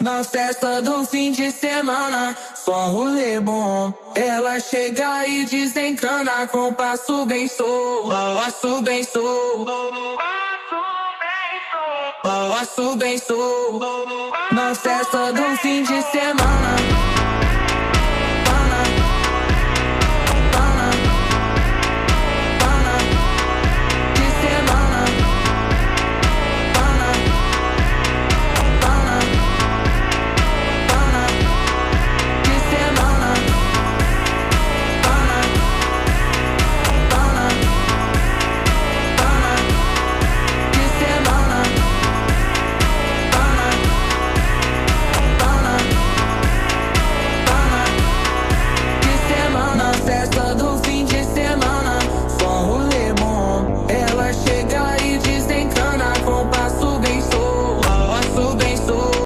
Na festa do fim de semana, só rolê bom. Ela chega e desencana com passo bem sou, passo bem sou, passo bem sou. Na festa do fim de semana.